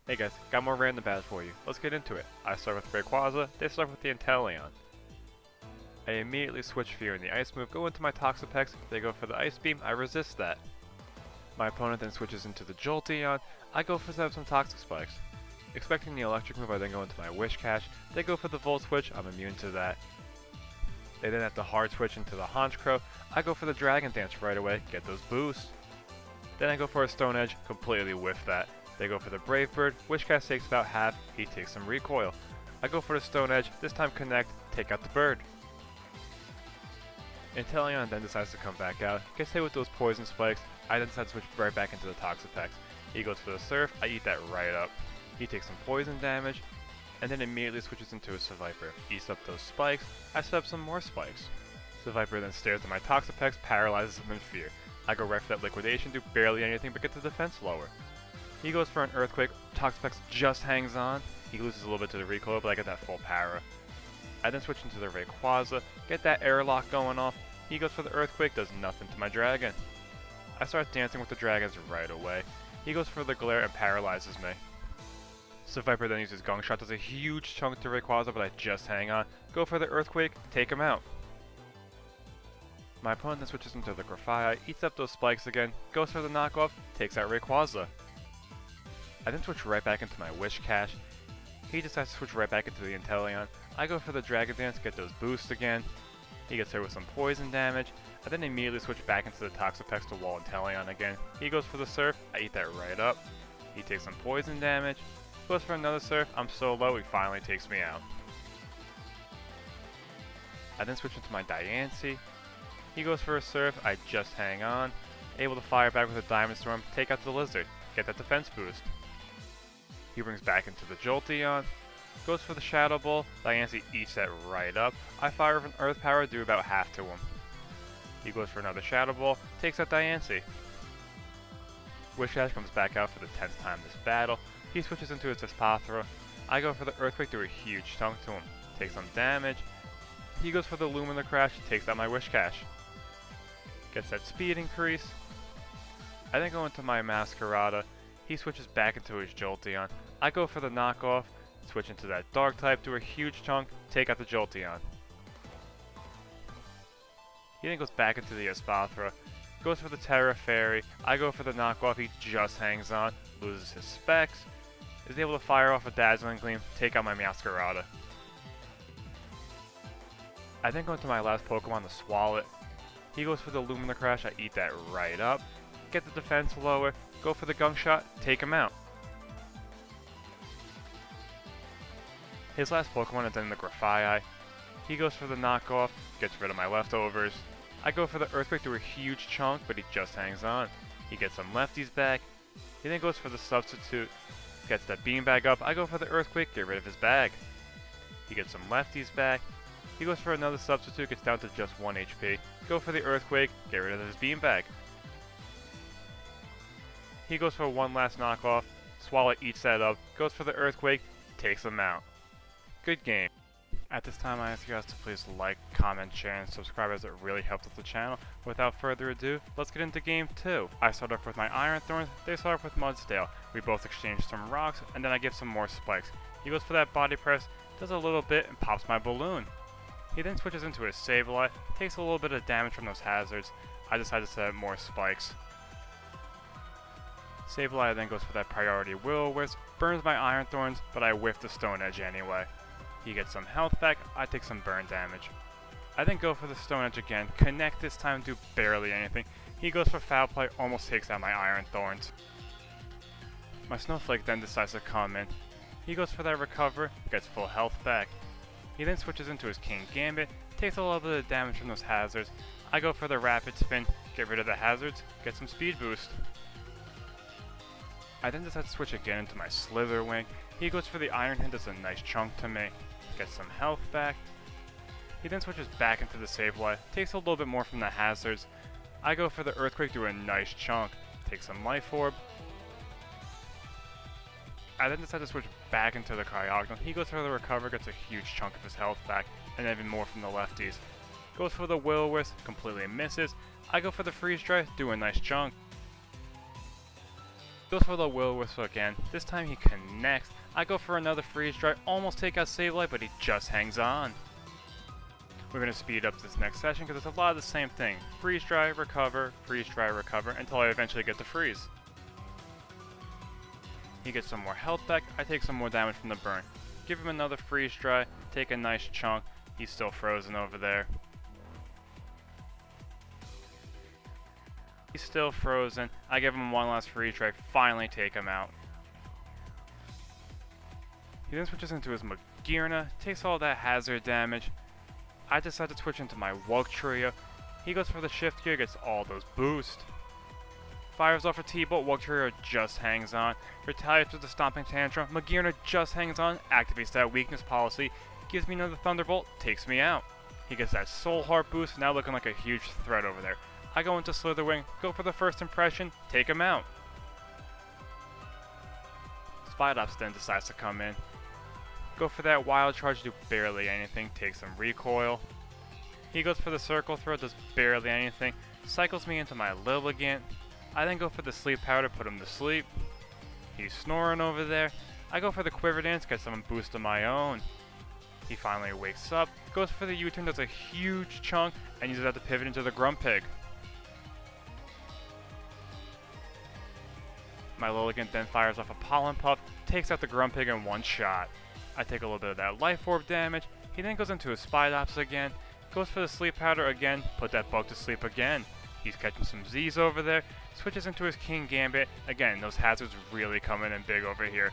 Hey guys, got more random battles for you. Let's get into it. I start with Rayquaza, they start with the Inteleon. I immediately switch Fear in the Ice move, go into my Toxapex, they go for the Ice Beam, I resist that. My opponent then switches into the Jolteon, I go for some Toxic Spikes. Expecting the Electric move, I then go into my Wish Cache, they go for the Volt Switch, I'm immune to that. They then have to hard switch into the Honchkrow, I go for the Dragon Dance right away, get those boosts. Then I go for a Stone Edge, completely whiff that. They go for the Brave Bird, Wish Cast takes about half, he takes some recoil. I go for the Stone Edge, this time connect, take out the bird. Inteleon then decides to come back out, gets hit with those Poison Spikes, I then decide to switch right back into the Toxapex. He goes for the Surf, I eat that right up. He takes some poison damage, and then immediately switches into a Seviper. Eats up those spikes, I set up some more spikes. Seviper then stares at my Toxapex, paralyzes him in fear. I go right for that Liquidation, do barely anything but get the defense lower. He goes for an Earthquake, Toxapex just hangs on, he loses a little bit to the recoil, but I get that full para. I then switch into the Rayquaza, get that airlock going off, he goes for the Earthquake, does nothing to my dragon. I start dancing with the dragons right away, he goes for the Glare and paralyzes me. Seviper then uses Gong Shot, does a huge chunk to Rayquaza, but I just hang on, go for the Earthquake, take him out. My opponent then switches into the Grafaiai, eats up those spikes again, goes for the knockoff, takes out Rayquaza. I then switch right back into my Wish Cache. He decides to switch right back into the Inteleon. I go for the Dragon Dance, get those boosts again. He gets hit with some poison damage. I then immediately switch back into the Toxapex to wall Inteleon again. He goes for the Surf, I eat that right up. He takes some poison damage. Goes for another Surf, I'm so low he finally takes me out. I then switch into my Diancie. He goes for a Surf, I just hang on. Able to fire back with a Diamond Storm, take out the Lizard, get that defense boost. He brings back into the Jolteon, goes for the Shadow Ball, Diancie eats that right up. I fire with an Earth Power, do about half to him. He goes for another Shadow Ball, takes out Diancie. Wish Cache comes back out for the 10th time this battle. He switches into his Espathra. I go for the Earthquake, do a huge chunk to him, takes some damage. He goes for the Luminar Crash, takes out my Wish Cache. Gets that speed increase. I then go into my Masquerada. He switches back into his Jolteon. I go for the knockoff, switch into that Dark type, do a huge chunk, take out the Jolteon. He then goes back into the Espathra, goes for the Terra Fairy. I go for the knockoff, he just hangs on, loses his specs, is able to fire off a Dazzling Gleam, take out my Masquerada. I then go into my last Pokemon, the Scarlet. He goes for the Luminar Crash, I eat that right up, get the defense lower, go for the Gunk Shot, take him out. His last Pokemon is then the Grafaiai. He goes for the knockoff, gets rid of my leftovers. I go for the Earthquake, do a huge chunk, but he just hangs on. He gets some lefties back. He then goes for the Substitute, gets that beanbag up. I go for the Earthquake, get rid of his bag. He gets some lefties back. He goes for another Substitute, gets down to just 1 HP. Go for the Earthquake, get rid of his beanbag. He goes for one last knockoff, Swallow eats that up, goes for the Earthquake, takes him out. Good game. At this time I ask you guys to please like, comment, share, and subscribe as it really helps with the channel. Without further ado, let's get into game 2. I start off with my Iron Thorns, they start off with Mudsdale. We both exchange some rocks, and then I give some more spikes. He goes for that body press, does a little bit, and pops my balloon. He then switches into his Sableye, takes a little bit of damage from those hazards. I decide to set up more spikes. Sableye then goes for that priority Will-O-Wisp, burns my Iron Thorns, but I whiff the Stone Edge anyway. He gets some health back, I take some burn damage. I then go for the Stone Edge again, connect this time, do barely anything. He goes for Foul Play, almost takes out my Iron Thorns. My Snowflake then decides to come in. He goes for that Recover, gets full health back. He then switches into his King Gambit, takes a little bit of damage from those hazards. I go for the Rapid Spin, get rid of the hazards, get some speed boost. I then decide to switch again into my Slitherwing. He goes for the Iron Hand, does a nice chunk to me, gets some health back. He then switches back into the Sableye, takes a little bit more from the hazards. I go for the Earthquake, do a nice chunk, take some Life Orb. I then decide to switch back into the Cryogonal. He goes for the Recover, gets a huge chunk of his health back, and even more from the lefties. Goes for the Will-O-Wisp, completely misses. I go for the Freeze Dry, do a nice chunk. Goes for the Will-O-Wisp again. This time he connects. I go for another Freeze Dry, almost take out Save Life, but he just hangs on. We're going to speed up this next session because it's a lot of the same thing. Freeze Dry, recover, until I eventually get to Freeze. He gets some more health back, I take some more damage from the burn. Give him another Freeze Dry, take a nice chunk, he's still frozen over there. He's still frozen, I give him one last Freeze Dry, finally take him out. He then switches into his Magearna, takes all that hazard damage. I decide to switch into my Wugtrio. He goes for the Shift Gear, gets all those boosts. Fires off a T-Bolt, Wugtrio just hangs on. Retaliates with the Stomping Tantrum, Magearna just hangs on, activates that weakness policy, gives me another Thunderbolt, takes me out. He gets that Soul Heart boost, now looking like a huge threat over there. I go into Slitherwing, go for the first impression, take him out. Spidops then decides to come in. Go for that Wild Charge, do barely anything, takes some recoil. He goes for the Circle Throw, does barely anything, cycles me into my Lilligant. I then go for the Sleep Powder, put him to sleep. He's snoring over there. I go for the Quiver Dance, get some boost of my own. He finally wakes up, goes for the U-turn, does a huge chunk, and uses that to pivot into the Grumpig. My Lilligant then fires off a Pollen Puff, takes out the Grumpig in one shot. I take a little bit of that Life Orb damage. He then goes into his Spidops again, goes for the Sleep Powder again, put that bug to sleep again. He's catching some Z's over there, switches into his King Gambit. Again, those hazards really coming in big over here.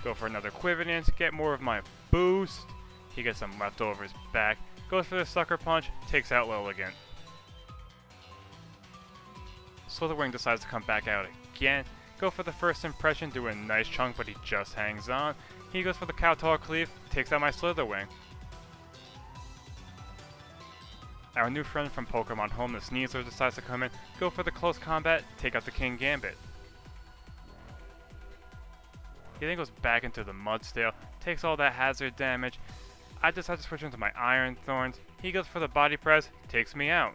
Go for another Quiver Dance, get more of my boost. He gets some leftovers back, goes for the Sucker Punch, takes out Lilligant. Slitherwing decides to come back out again. Go for the first impression, do a nice chunk, but he just hangs on. He goes for the Kowtow Cleave, takes out my Slitherwing. Our new friend from Pokemon Home, the Sneasler, decides to come in, go for the close combat, take out the King Gambit. He then goes back into the Mudstale, takes all that hazard damage. I decide to switch into my Iron Thorns. He goes for the Body Press, takes me out.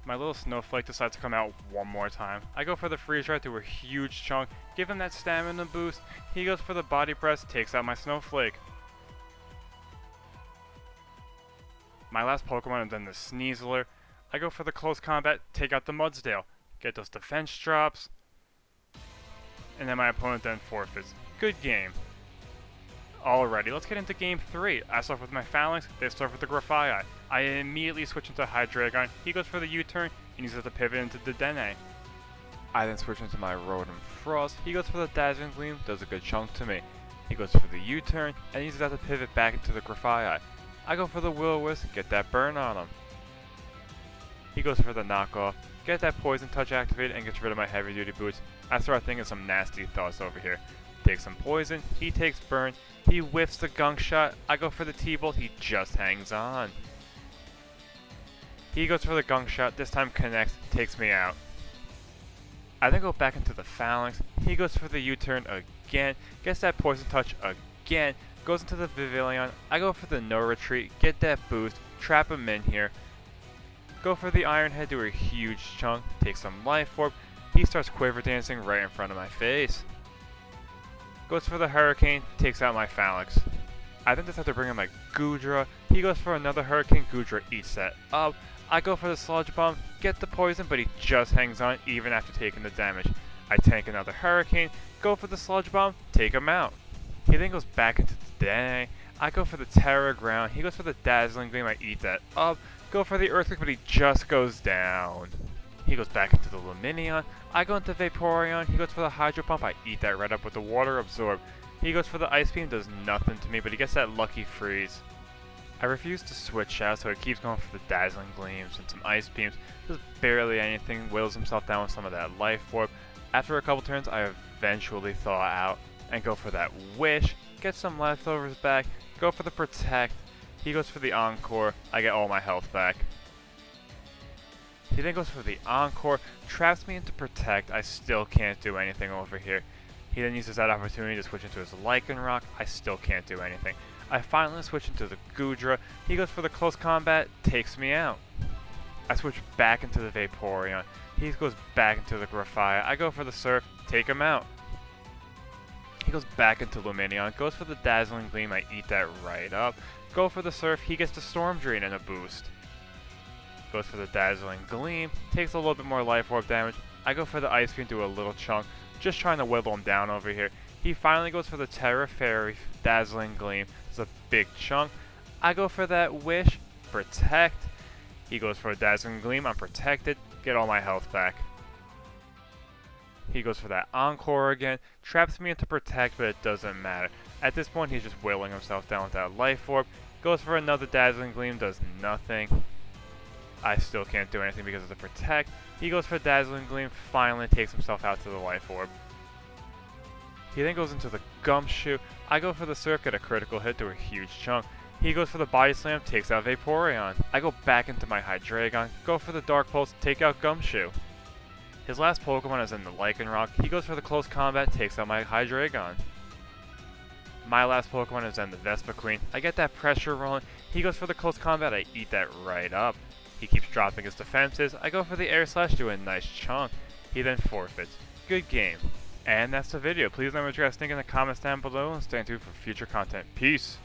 My little Snowflake decides to come out one more time. I go for the Freeze Dry to a huge chunk, give him that stamina boost. He goes for the Body Press, takes out my Snowflake. My last Pokemon and then the Sneasler. I go for the close combat, take out the Mudsdale, get those defense drops, and then my opponent then forfeits. Good game. Alrighty, let's get into game 3. I start with my Phalanx, they start with the Grafaiai. I immediately switch into Hydreigon, he goes for the U-turn, and uses the pivot into the Dedenne. I then switch into my Rotom Frost, he goes for the Dazzling Gleam, does a good chunk to me. He goes for the U-turn, and uses that to pivot back into the Grafaiai. I go for the Will-O-Wisp, get that burn on him. He goes for the knockoff, get that Poison Touch activated, and gets rid of my Heavy Duty Boots. I start thinking some nasty thoughts over here. Takes some poison, he takes burn, he whiffs the Gunk Shot, I go for the T-Bolt, he just hangs on. He goes for the Gunk Shot, this time connects, takes me out. I then go back into the Phalanx, he goes for the U-turn again, gets that Poison Touch again, goes into the Vivillon, I go for the No Retreat, get that boost, trap him in here. Go for the Iron Head, do a huge chunk, take some Life Orb, he starts Quiver Dancing right in front of my face. Goes for the Hurricane, takes out my Phalanx. I then decide to bring in my Goodra, he goes for another Hurricane, Goodra eats that up. I go for the Sludge Bomb, get the poison, but he just hangs on even after taking the damage. I tank another Hurricane, go for the Sludge Bomb, take him out. He then goes back into the Dedenne. I go for the Terra Ground, he goes for the Dazzling Gleam, I eat that up. Go for the Earthquake, but he just goes down. He goes back into the Lumineon. I go into Vaporeon. He goes for the Hydro Pump. I eat that right up with the Water Absorb. He goes for the Ice Beam. Does nothing to me, but he gets that Lucky Freeze. I refuse to switch out, so he keeps going for the Dazzling Gleams and some Ice Beams. Does barely anything. Whittles himself down with some of that Life Orb. After a couple turns, I eventually thaw out and go for that Wish. Get some leftovers back. Go for the Protect. He goes for the Encore. I get all my health back. He then goes for the Encore, traps me into Protect. I still can't do anything over here. He then uses that opportunity to switch into his Lycanroc. I still can't do anything. I finally switch into the Goodra. He goes for the close combat, takes me out. I switch back into the Vaporeon. He goes back into the Grafia. I go for the Surf, take him out. He goes back into Lumineon, goes for the Dazzling Gleam, I eat that right up. Go for the Surf, he gets the Storm Drain and a boost. Goes for the Dazzling Gleam, takes a little bit more Life Orb damage. I go for the Ice Beam, do a little chunk, just trying to whittle him down over here. He finally goes for the Terra Fairy Dazzling Gleam, it's a big chunk. I go for that Wish, Protect. He goes for a Dazzling Gleam, I'm protected, get all my health back. He goes for that Encore again, traps me into Protect, but it doesn't matter. At this point, he's just whittling himself down with that Life Orb. Goes for another Dazzling Gleam, does nothing. I still can't do anything because of the Protect. He goes for Dazzling Gleam, finally takes himself out to the Life Orb. He then goes into the Gumshoe. I go for the Surf, get a critical hit to a huge chunk. He goes for the Body Slam, takes out Vaporeon. I go back into my Hydreigon, go for the Dark Pulse, take out Gumshoe. His last Pokemon is in the Lycanroc. He goes for the Close Combat, takes out my Hydreigon. My last Pokemon is in the Vespiquen. I get that pressure rolling. He goes for the Close Combat, I eat that right up. He keeps dropping his defenses. I go for the Air Slash, do a nice chunk. He then forfeits. Good game. And that's the video. Please let me know what you guys think in the comments down below and stay tuned for future content. Peace!